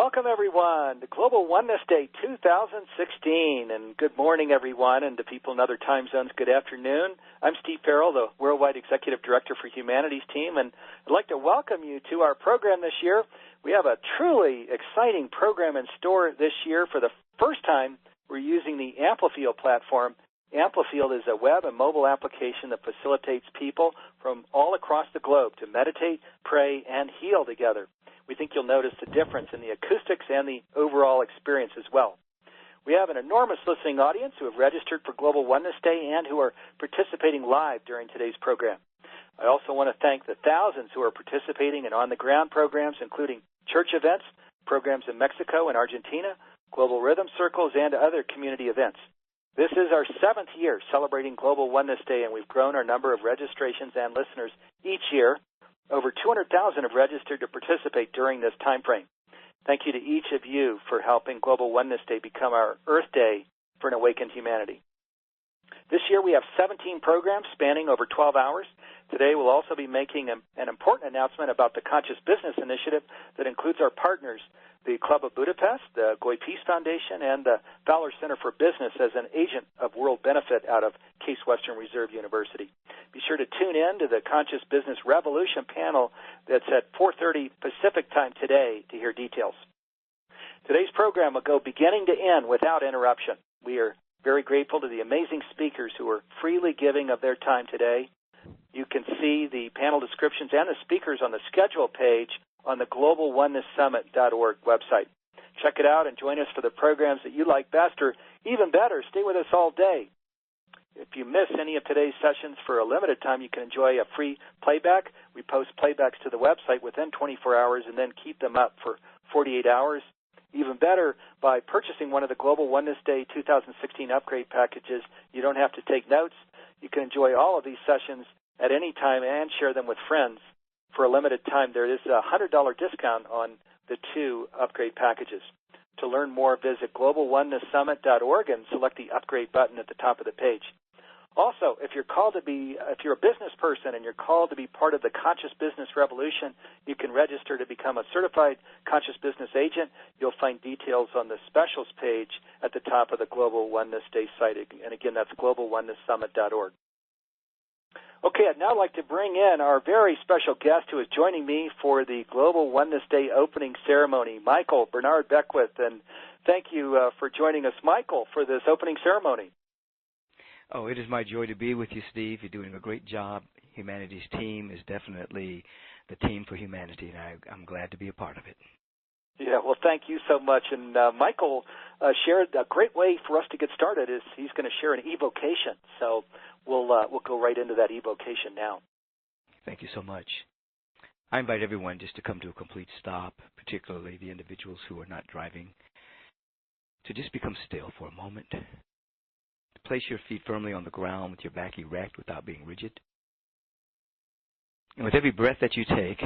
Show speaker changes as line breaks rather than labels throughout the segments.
Welcome, everyone, to Global Oneness Day 2016. And good morning, everyone, and to people in other time zones, good afternoon. I'm Steve Farrell, the Worldwide Executive Director for Humanities Team, and I'd like to welcome you to our program this year. We have a truly exciting program in store this year. For the first time, we're using the Amplifield platform. Amplifield is a web and mobile application that facilitates people from all across the globe to meditate, pray, and heal together. We think you'll notice the difference in the acoustics and the overall experience as well. We have an enormous listening audience who have registered for Global Oneness Day and who are participating live during today's program. I also want to thank the thousands who are participating in on-the-ground programs, including church events, programs in Mexico and Argentina, global rhythm circles, and other community events. This is our 7th year celebrating Global Oneness Day, and we've grown our number of registrations and listeners each year. Over 200,000 have registered to participate during this time frame. Thank you to each of you for helping Global Oneness Day become our Earth Day for an awakened humanity. This year we have 17 programs spanning over 12 hours. Today we'll also be making an important announcement about the Conscious Business Initiative that includes our partners, the Club of Budapest, the Goy Peace Foundation, and the Fowler Center for Business as an agent of world benefit out of Case Western Reserve University. Be sure to tune in to the Conscious Business Revolution panel that's at 4:30 Pacific time today to hear details. Today's program will go beginning to end without interruption. We are very grateful to the amazing speakers who are freely giving of their time today. You can see the panel descriptions and the speakers on the schedule page on the globalonenesssummit.org website. Check it out and join us for the programs that you like best, or even better, stay with us all day. If you miss any of today's sessions for a limited time, you can enjoy a free playback. We post playbacks to the website within 24 hours and then keep them up for 48 hours. Even better, by purchasing one of the Global Oneness Day 2016 upgrade packages, you don't have to take notes. You can enjoy all of these sessions at any time and share them with friends. For a limited time, there is a $100 discount on the 2 upgrade packages. To learn more, visit globalonenesssummit.org and select the upgrade button at the top of the page. Also, if you're a business person and you're called to be part of the Conscious Business Revolution, you can register to become a certified Conscious Business Agent. You'll find details on the specials page at the top of the Global Oneness Day site. And again, that's globalonenesssummit.org. Okay, I'd now like to bring in our very special guest who is joining me for the Global Oneness Day opening ceremony, Michael Bernard Beckwith. And thank you for joining us, Michael, for this opening ceremony.
Oh, it is my joy to be with you, Steve. You're doing a great job. Humanities Team is definitely the team for humanity, and I'm glad to be a part of it.
Yeah, well, thank you so much. And Michael shared a great way for us to get started is he's going to share an evocation. So we'll go right into that evocation now.
Thank you so much. I invite everyone just to come to a complete stop, particularly the individuals who are not driving, to just become still for a moment. To place your feet firmly on the ground with your back erect without being rigid. And with every breath that you take,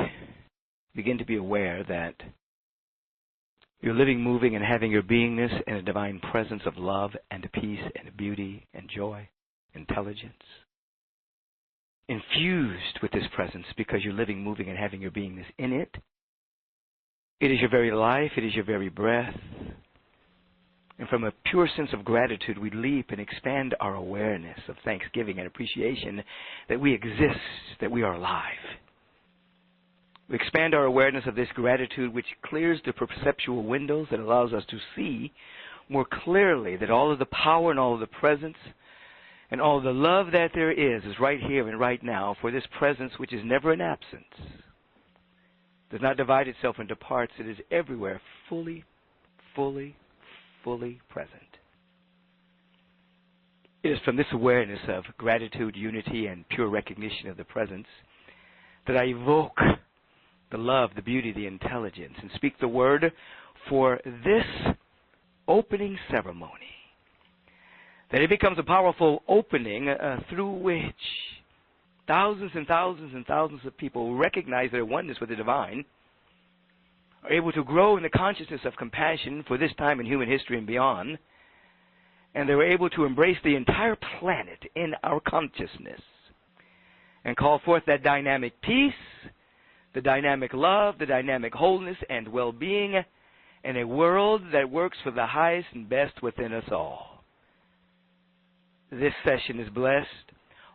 begin to be aware that you're living, moving, and having your beingness in a divine presence of love and peace and beauty and joy, intelligence. Infused with this presence because you're living, moving, and having your beingness in it. It is your very life. It is your very breath. And from a pure sense of gratitude, we leap and expand our awareness of thanksgiving and appreciation that we exist, that we are alive. We expand our awareness of this gratitude, which clears the perceptual windows that allows us to see more clearly that all of the power and all of the presence and all of the love that there is right here and right now for this presence, which is never an absence. Does not divide itself into parts. It is everywhere, fully present. It is from this awareness of gratitude, unity, and pure recognition of the presence that I evoke the love, the beauty, the intelligence, and speak the word for this opening ceremony. That it becomes a powerful opening through which thousands and thousands and thousands of people recognize their oneness with the divine, are able to grow in the consciousness of compassion for this time in human history and beyond, and they're able to embrace the entire planet in our consciousness and call forth that dynamic peace, the dynamic love, the dynamic wholeness and well-being, and a world that works for the highest and best within us all. This session is blessed.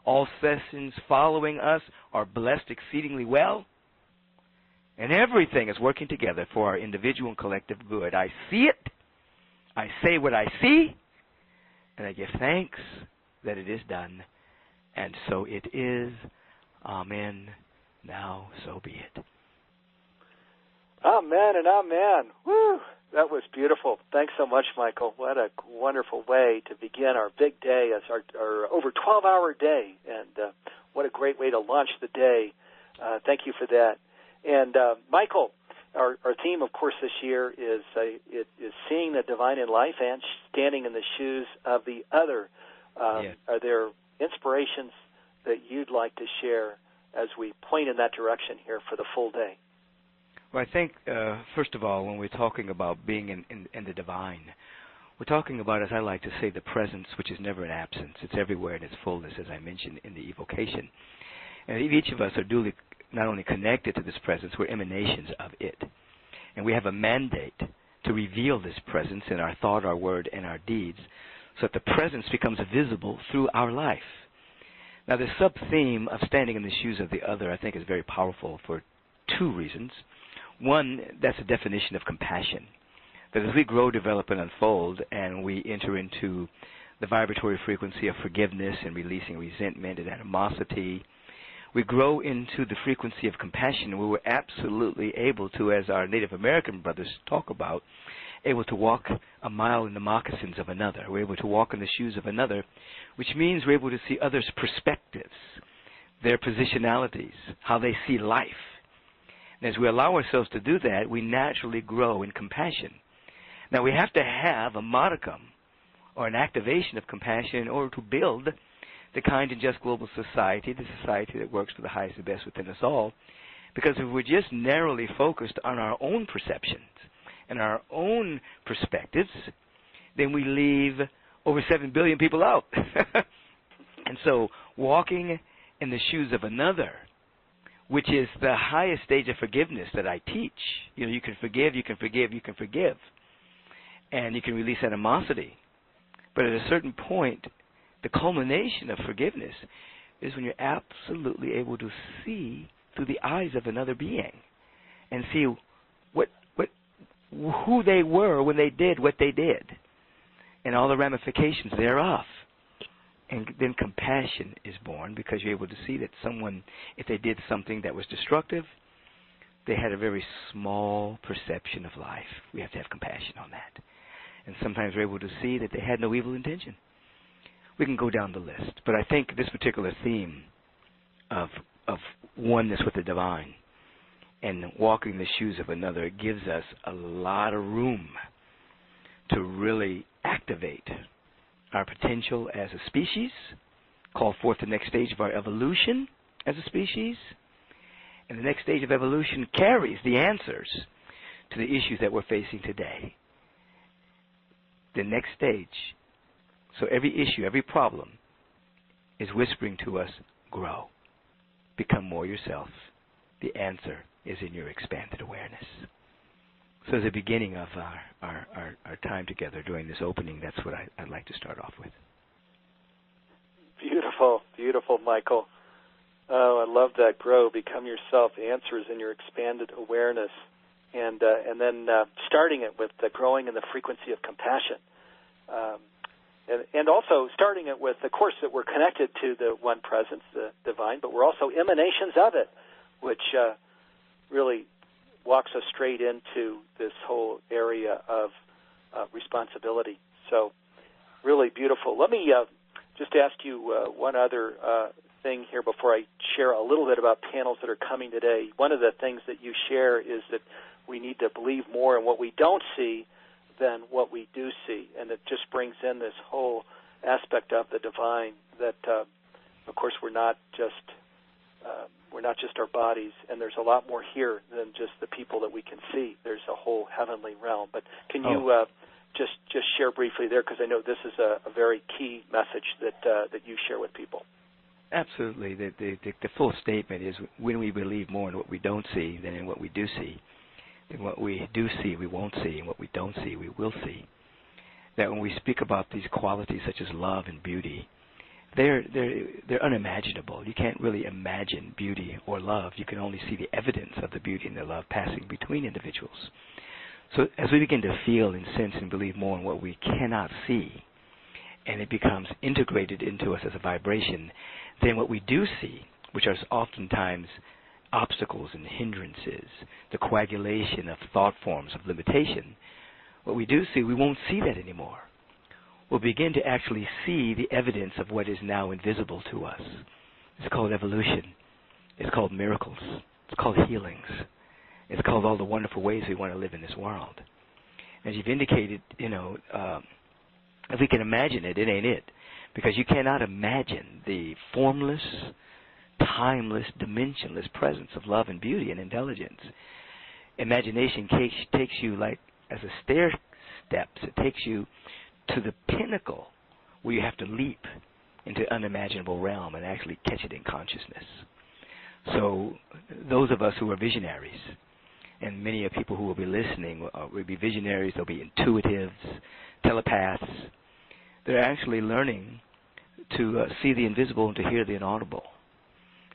All sessions following us are blessed exceedingly well. And everything is working together for our individual and collective good. I see it. I say what I see. And I give thanks that it is done. And so it is. Amen. Now so be it.
Amen and amen. Woo! That was beautiful. Thanks so much, Michael. What a wonderful way to begin our big day, as our over 12-hour day. And what a great way to launch the day. Thank you for that. And Michael, our theme, of course, this year is seeing the divine in life and standing in the shoes of the other.
Yes.
Are there inspirations that you'd like to share as we point in that direction here for the full day?
Well, I think, first of all, when we're talking about being in the divine, we're talking about, as I like to say, the presence, which is never an absence. It's everywhere in its fullness, as I mentioned in the evocation. And each of us are duly not only connected to this presence, we're emanations of it. And we have a mandate to reveal this presence in our thought, our word, and our deeds, so that the presence becomes visible through our life. Now, the sub-theme of standing in the shoes of the other, I think, is very powerful for two reasons. One, that's a definition of compassion. That as we grow, develop, and unfold, and we enter into the vibratory frequency of forgiveness and releasing resentment and animosity, we grow into the frequency of compassion, where we're absolutely able to, as our Native American brothers talk about, able to walk a mile in the moccasins of another. We're able to walk in the shoes of another, which means we're able to see others' perspectives, their positionalities, how they see life. And as we allow ourselves to do that, we naturally grow in compassion. Now, we have to have a modicum or an activation of compassion in order to build the kind and just global society, the society that works for the highest and best within us all. Because if we're just narrowly focused on our own perceptions and our own perspectives, then we leave over 7 billion people out. And so walking in the shoes of another, which is the highest stage of forgiveness that I teach. You know, you can forgive, you can forgive, you can forgive. And you can release animosity. But at a certain point, the culmination of forgiveness is when you're absolutely able to see through the eyes of another being and see who they were when they did what they did and all the ramifications thereof. And then compassion is born, because you're able to see that someone, if they did something that was destructive, they had a very small perception of life. We have to have compassion on that. And sometimes we're able to see that they had no evil intention. We can go down the list. But I think this particular theme of oneness with the divine and walking the shoes of another gives us a lot of room to really activate our potential as a species, call forth the next stage of our evolution as a species, and the next stage of evolution carries the answers to the issues that we're facing today. The next stage. So every issue, every problem is whispering to us, grow. Become more yourself. The answer is in your expanded awareness. So as the beginning of our time together during this opening, that's what I'd like to start off with.
Beautiful, beautiful, Michael. Oh, I love that. Grow, become yourself. The answer is in your expanded awareness. And then starting it with the growing in the frequency of compassion. And also starting it with, of course, that we're connected to the one presence, the divine, but we're also emanations of it, which really walks us straight into this whole area of responsibility. So really beautiful. Let me just ask you one other thing here before I share a little bit about panels that are coming today. One of the things that you share is that we need to believe more in what we don't see than what we do see, and it just brings in this whole aspect of the divine that, of course, we're not just our bodies, and there's a lot more here than just the people that we can see. There's a whole heavenly realm. But can you just share briefly there, because I know this is a very key message that you share with people.
Absolutely. The full statement is when we believe more in what we don't see than in what we do see, And what we do see, we won't see, and what we don't see, we will see. That when we speak about these qualities such as love and beauty, they're unimaginable. You can't really imagine beauty or love. You can only see the evidence of the beauty and the love passing between individuals. So as we begin to feel and sense and believe more in what we cannot see, and it becomes integrated into us as a vibration, then what we do see, which are oftentimes obstacles and hindrances, the coagulation of thought forms of limitation, what we do see, we won't see that anymore. We'll begin to actually see the evidence of what is now invisible to us. It's called evolution. It's called miracles. It's called healings. It's called all the wonderful ways we want to live in this world. As you've indicated, if we can imagine it, it ain't it. Because you cannot imagine the formless, timeless, dimensionless presence of love and beauty and intelligence. Imagination takes you like as a stair steps. It takes you to the pinnacle where you have to leap into unimaginable realm and actually catch it in consciousness. So those of us who are visionaries, and many of people who will be listening will be visionaries, they'll be intuitives, telepaths. They're actually learning to see the invisible and to hear the inaudible.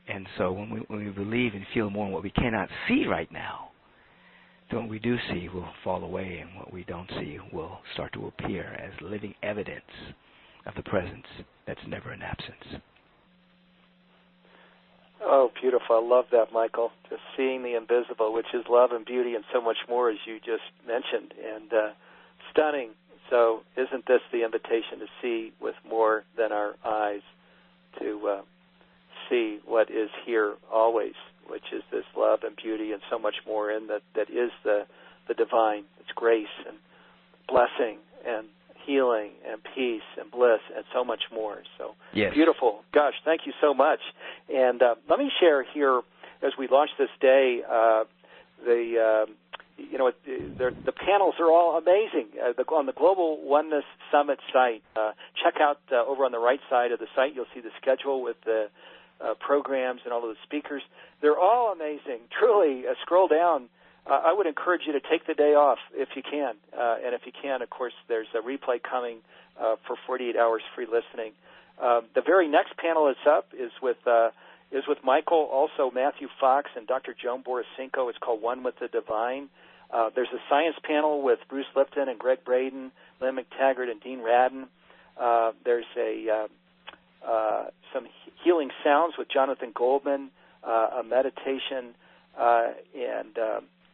And so when we believe and feel more in what we cannot see right now, then what we do see will fall away, and what we don't see will start to appear as living evidence of the presence that's never in absence.
Oh, beautiful. I love that, Michael. Just seeing the invisible, which is love and beauty and so much more, as you just mentioned, and stunning. So isn't this the invitation to see with more than our eyes, to see what is here always, which is this love and beauty and so much more in that is the divine. It's grace and blessing and healing and peace and bliss and so much more. So
yes.
Beautiful. Gosh, thank you so much. And let me share here, as we launch this day, the panels are all amazing. On the Global Oneness Summit site, check out over on the right side of the site, you'll see the schedule with the programs and all of the speakers. They're all amazing. Truly, scroll down. I would encourage you to take the day off if you can. And if you can, of course, there's a replay coming for 48 hours free listening. The very next panel that's up is with Michael, also Matthew Fox and Dr. Joan Borisenko. It's called One with the Divine. There's a science panel with Bruce Lipton and Greg Braden, Lynn McTaggart, and Dean Radden. There's some healing sounds with Jonathan Goldman, a meditation and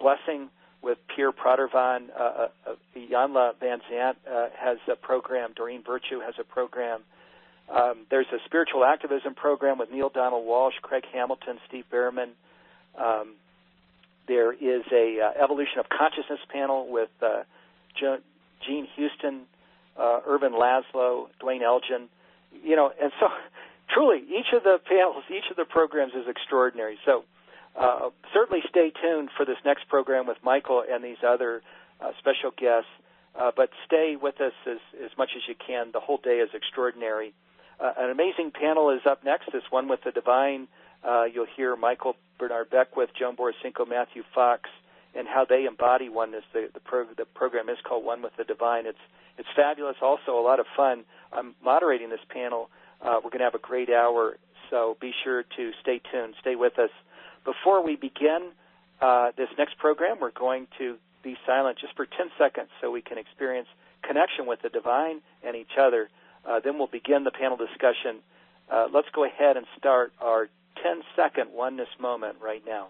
blessing with Pierre Pradervan. Janla Van Zant has a program. Doreen Virtue has a program. There's a spiritual activism program with Neil Donald Walsh, Craig Hamilton, Steve Behrman. There is a evolution of consciousness panel with Gene Houston, Irvin Laszlo, Dwayne Elgin. And so truly, each of the panels, each of the programs is extraordinary. So certainly stay tuned for this next program with Michael and these other special guests. But stay with us as much as you can. The whole day is extraordinary. An amazing panel is up next, this One with the Divine. You'll hear Michael Bernard Beckwith, Joan Borisenko, Matthew Fox, and how they embody oneness. The program is called One with the Divine. It's fabulous, also a lot of fun. I'm moderating this panel. We're going to have a great hour, so be sure to stay tuned. Stay with us. Before we begin this next program, we're going to be silent just for 10 seconds so we can experience connection with the divine and each other. Then we'll begin the panel discussion. Let's go ahead and start our 10-second oneness moment right now.